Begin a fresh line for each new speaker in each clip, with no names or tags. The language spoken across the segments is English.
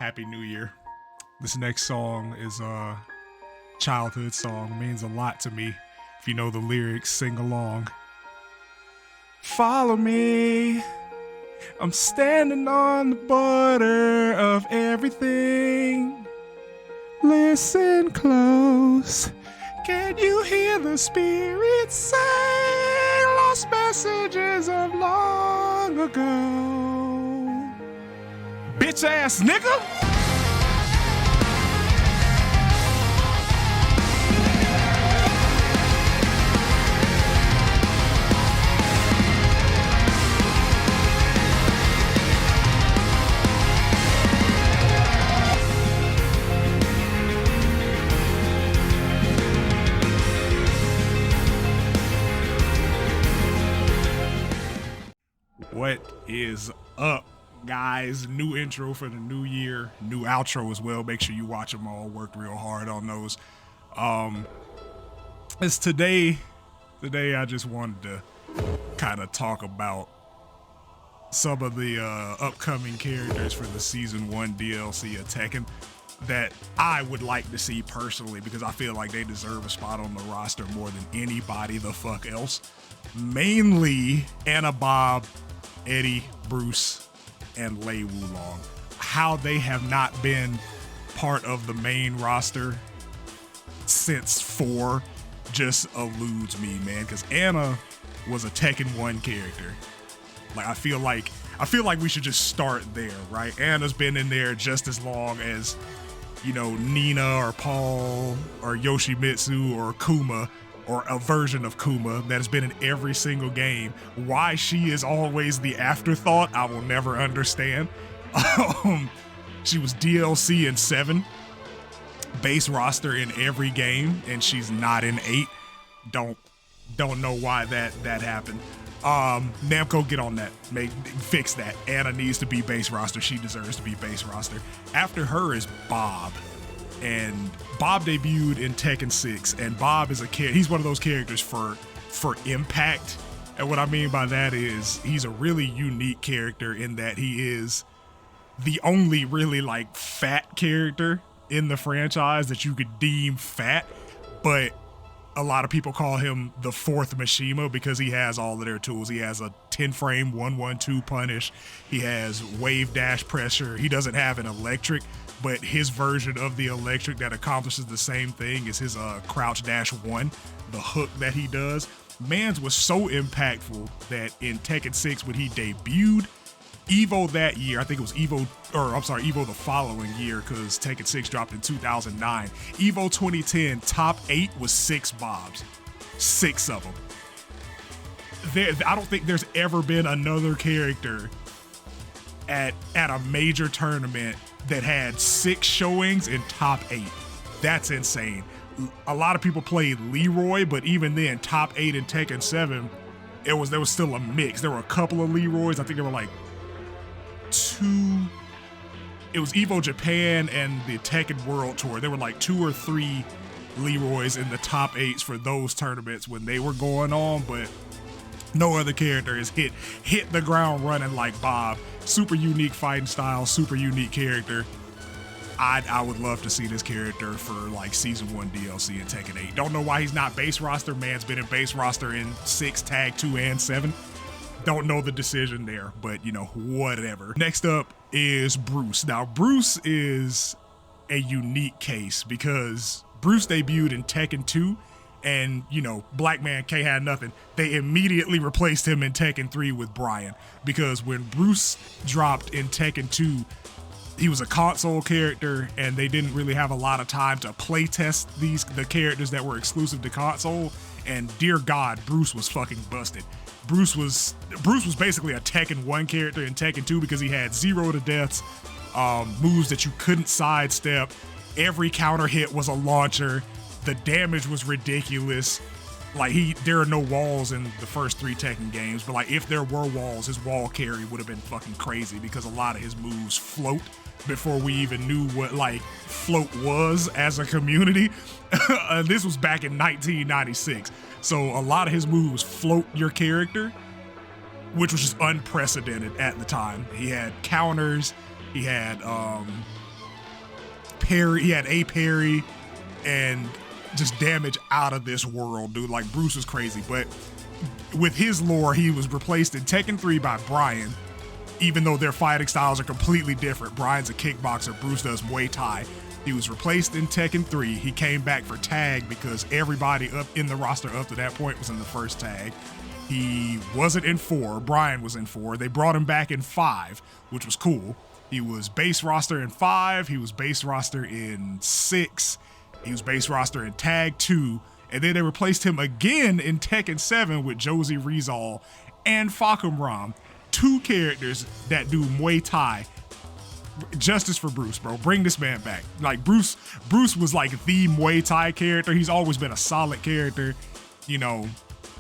Happy New Year. This next song is a childhood song. Means a lot to me. If you know the lyrics, sing along. Follow me. I'm standing on the border of everything. Listen close. Can you hear the spirit say lost messages of long ago? Bitch ass nigga. What is up, guys? New intro for the new year, new outro as well. Make sure you watch them all. Worked real hard on those. It's today I just wanted to kind of talk about some of the upcoming characters for the season 1 DLC of Tekken that I would like to see personally, because I feel like they deserve a spot on the roster more than anybody the fuck else. Mainly Anna, Bob, Eddie, Bruce, and Lei Wulong. How they have not been part of the main roster since 4 just eludes me, man, because Anna was a Tekken 1 character. Like, I feel like we should just start there, right? Anna's been in there just as long as, you know, Nina or Paul or Yoshimitsu or Kuma, or a version of Kuma that has been in every single game. Why she is always the afterthought, I will never understand. She was DLC in 7, base roster in every game, and she's not in 8. Don't know why that happened. Namco, get on that. Fix that. Anna needs to be base roster. She deserves to be base roster. After her is Bob. And Bob debuted in Tekken 6, and Bob is he's one of those characters for impact. And what I mean by that is he's a really unique character in that he is the only really like fat character in the franchise that you could deem fat, but a lot of people call him the 4th Mishima because he has all of their tools. He has a 10 frame 1-1-2 punish. He has wave dash pressure. He doesn't have an electric, but his version of the electric that accomplishes the same thing is his crouch dash 1, the hook that he does. Mans was so impactful that in Tekken 6 when he debuted, Evo that year, I think it was Evo the following year, because Tekken 6 dropped in 2009. Evo 2010, top 8 was 6 Bobs. 6 of them. I don't think there's ever been another character at a major tournament that had 6 showings in top 8. That's insane. A lot of people played Leroy, but even then, top 8 in Tekken 7, there was still a mix. There were a couple of Leroys. I think there were like 2. It was Evo Japan and the Tekken World Tour. There were like 2 or 3 Leroys in the top 8s for those tournaments when they were going on, but no other character has hit the ground running like Bob. Super unique fighting style, super unique character. I would love to see this character for like season 1 DLC in Tekken 8. Don't know why he's not base roster. Man's been in base roster in 6, Tag 2, and 7. Don't know the decision there, but you know, whatever. Next up is Bruce. Now, Bruce is a unique case because Bruce debuted in Tekken 2, and you know, Black Man K had nothing. They immediately replaced him in Tekken 3 with Brian, because when Bruce dropped in Tekken 2, he was a console character, and they didn't really have a lot of time to play test the characters that were exclusive to console. And dear God, Bruce was fucking busted. Bruce was basically a Tekken 1 character in Tekken 2 because he had 0 to deaths, moves that you couldn't sidestep. Every counter hit was a launcher. The damage was ridiculous. Like, there are no walls in the first 3 Tekken games, but like if there were walls, his wall carry would have been fucking crazy because a lot of his moves float before we even knew what like float was as a community. This was back in 1996. So a lot of his moves float your character, which was just unprecedented at the time. He had counters, he had parry. He had a parry and just damage out of this world, dude. Like, Bruce was crazy. But with his lore, he was replaced in Tekken 3 by Brian, even though their fighting styles are completely different. Brian's a kickboxer, Bruce does Muay Thai. He was replaced in Tekken 3. He came back for tag because everybody up in the roster up to that point was in the first tag. He wasn't in 4. Brian was in 4. They brought him back in 5, which was cool. He was base roster in 5. He was base roster in 6. He was base roster in tag 2. And then they replaced him again in Tekken 7 with Josie Rizal and Fakum Ram. 2 characters that do Muay Thai. Justice for Bruce, bro. Bring this man back. Like, Bruce was like the Muay Thai character. He's always been a solid character. You know,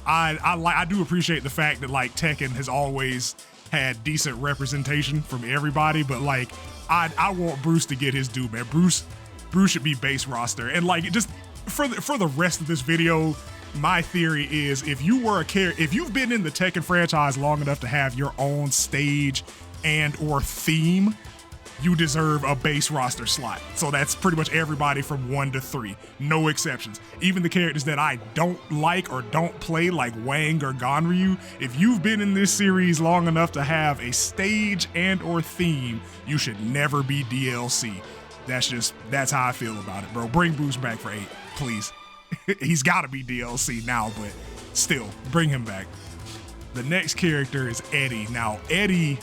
I do appreciate the fact that, like, Tekken has always had decent representation from everybody, but like, I want Bruce to get his due, man. Bruce should be base roster. And like, just for the rest of this video, my theory is, if you've been in the Tekken franchise long enough to have your own stage and or theme, you deserve a base roster slot. So that's pretty much everybody from 1 to 3, no exceptions. Even the characters that I don't like or don't play, like Wang or Ganryu, if you've been in this series long enough to have a stage and or theme, you should never be DLC. That's how I feel about it, bro. Bring Bruce back for 8, please. He's gotta be DLC now, but still, bring him back. The next character is Eddie. Now, Eddie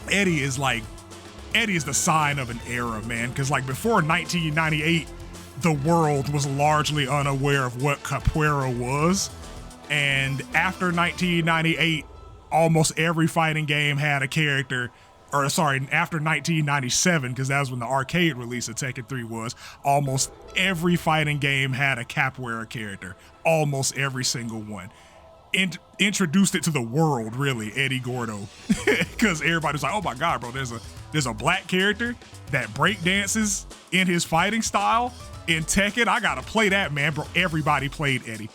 is the sign of an era, man, because like before 1998, the world was largely unaware of what capoeira was. And after 1998, almost every fighting game had a character, or sorry, after 1997, because that was when the arcade release of Tekken 3 was, almost every fighting game had a capoeira character. Almost every single one. Introduced it to the world, really, Eddie Gordo, because everybody was like, oh my God, bro, there's a black character that break dances in his fighting style in Tekken. I gotta play that, man, bro. Everybody played Eddie.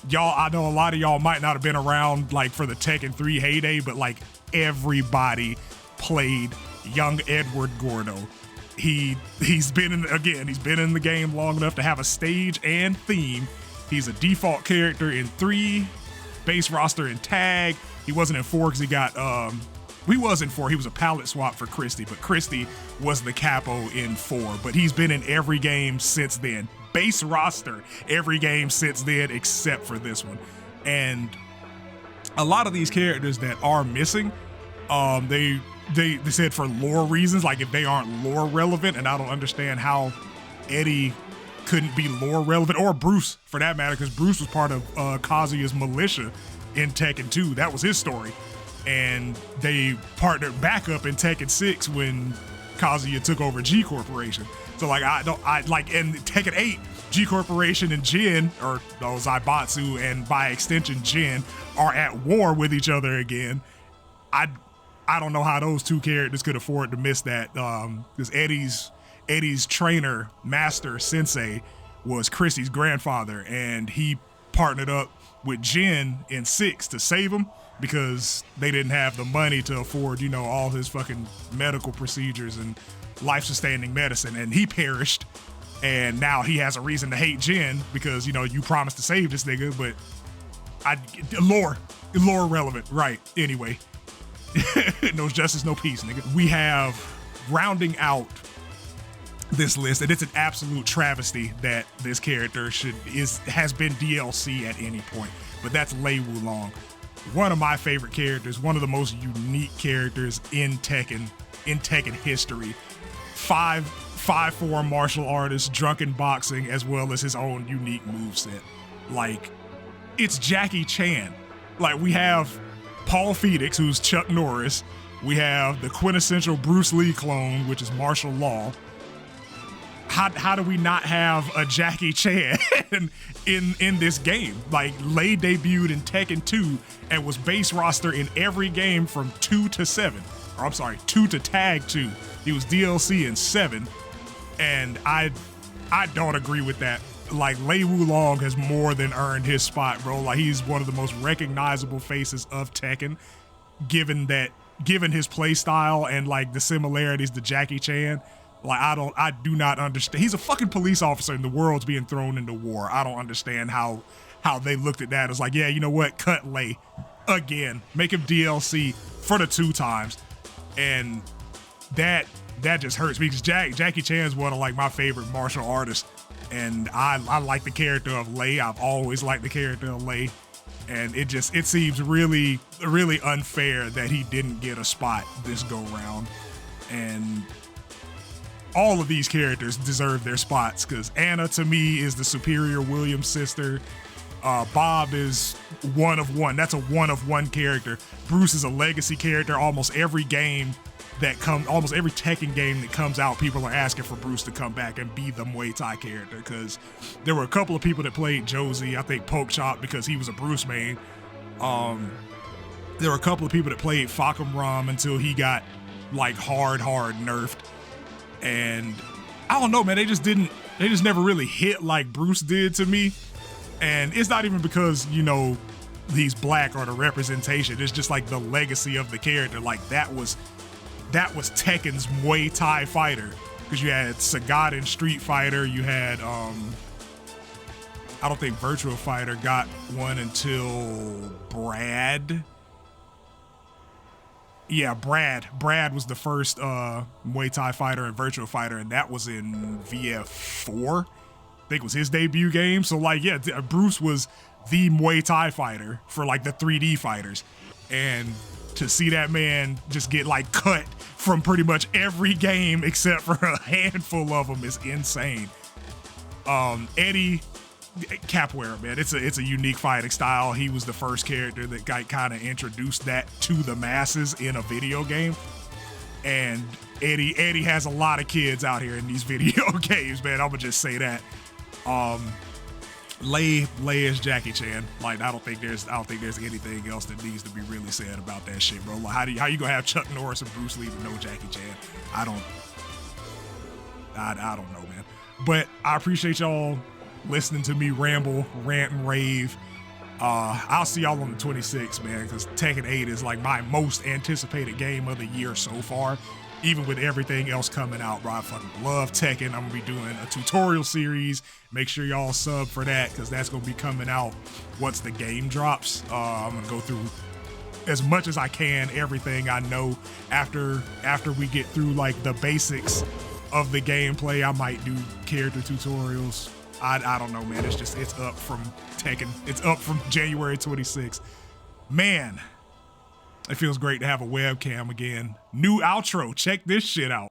Y'all, I know a lot of y'all might not have been around like for the Tekken 3 heyday, but like everybody played young Edward Gordo. He's been in the game long enough to have a stage and theme. He's a default character in 3, base roster in tag. He wasn't in 4 because he was in 4. He was a palette swap for Christy, but Christy was the capo in 4. But he's been in every game since then. Base roster, every game since then except for this one. And a lot of these characters that are missing, they said for lore reasons, like if they aren't lore relevant, and I don't understand how Eddie couldn't be lore relevant, or Bruce for that matter, because Bruce was part of Kazuya's militia in Tekken 2. That was his story. And they partnered back up in Tekken 6 when Kazuya took over G Corporation. So like, in Tekken 8, G Corporation and Jin, or those Zaibatsu and by extension Jin, are at war with each other again. I don't know how those 2 characters could afford to miss that, because Eddie's trainer, master, sensei, was Christy's grandfather, and he partnered up with Jin in 6 to save him because they didn't have the money to afford, all his fucking medical procedures and life-sustaining medicine, and he perished. And now he has a reason to hate Jin because, you promised to save this nigga, but lore relevant, right? Anyway, no justice, no peace, nigga. We have, rounding out this list, and it's an absolute travesty that this character has been DLC at any point, but that's Lei Wulong. One of my favorite characters, one of the most unique characters in Tekken history. 5'4" martial artist, drunken boxing, as well as his own unique moveset. Like, it's Jackie Chan. Like, we have Paul Phoenix, who's Chuck Norris. We have the quintessential Bruce Lee clone, which is martial law. How do we not have a Jackie Chan in this game? Like, Lei debuted in Tekken 2 and was base roster in every game from 2 to 7. Or I'm sorry, 2 to tag 2. He was DLC in 7. And I don't agree with that. Like, Lei Wulong has more than earned his spot, bro. Like, he's one of the most recognizable faces of Tekken, given his play style and like the similarities to Jackie Chan. Like, I do not understand. He's a fucking police officer and the world's being thrown into war. I don't understand how they looked at that as like, yeah, you know what? Cut Lei again. Make him DLC for the 2 times. And that just hurts me because Jackie Chan's one of like my favorite martial artists. And I like the character of Lei. I've always liked the character of Lei. And it seems really, really unfair that he didn't get a spot this go round. And all of these characters deserve their spots because Anna to me is the superior Williams sister. Bob is one of one. That's a one of one character. Bruce is a legacy character. Almost every Tekken game that comes out, people are asking for Bruce to come back and be the Muay Thai character because there were a couple of people that played Josie. I think Poke Chop because he was a Bruce main. There were a couple of people that played Fakam Ram until he got like hard nerfed. And I don't know, man, they just never really hit like Bruce did to me. And it's not even because, you know, he's black or the representation. It's just like the legacy of the character. Like that was Tekken's Muay Thai fighter. Because you had Sagat in Street Fighter. You had, I don't think Virtua Fighter got one until Brad. Yeah, Brad was the first Muay Thai fighter in Virtua Fighter, and that was in VF4. I think was his debut game. So like, yeah, Bruce was the Muay Thai fighter for like the 3D fighters. And to see that man just get like cut from pretty much every game except for a handful of them is insane. Eddie, capoeira, man, it's a unique fighting style. He was the first character that kind of introduced that to the masses in a video game. And Eddie has a lot of kids out here in these video games, man. I'm gonna just say that. Lei is Jackie Chan. Like I don't think there's anything else that needs to be really said about that shit, bro. Like how you gonna have Chuck Norris and Bruce Lee to know Jackie Chan? I don't know, man. But I appreciate y'all listening to me ramble, rant, and rave. I'll see y'all on the 26th, man, because Tekken 8 is like my most anticipated game of the year so far. Even with everything else coming out, bro, I fucking love Tekken. I'm gonna be doing a tutorial series. Make sure y'all sub for that, because that's gonna be coming out once the game drops. I'm gonna go through as much as I can, everything I know. After we get through like the basics of the gameplay, I might do character tutorials. I don't know, man. It's up from Tekken. It's up from January 26th. Man, it feels great to have a webcam again. New outro. Check this shit out.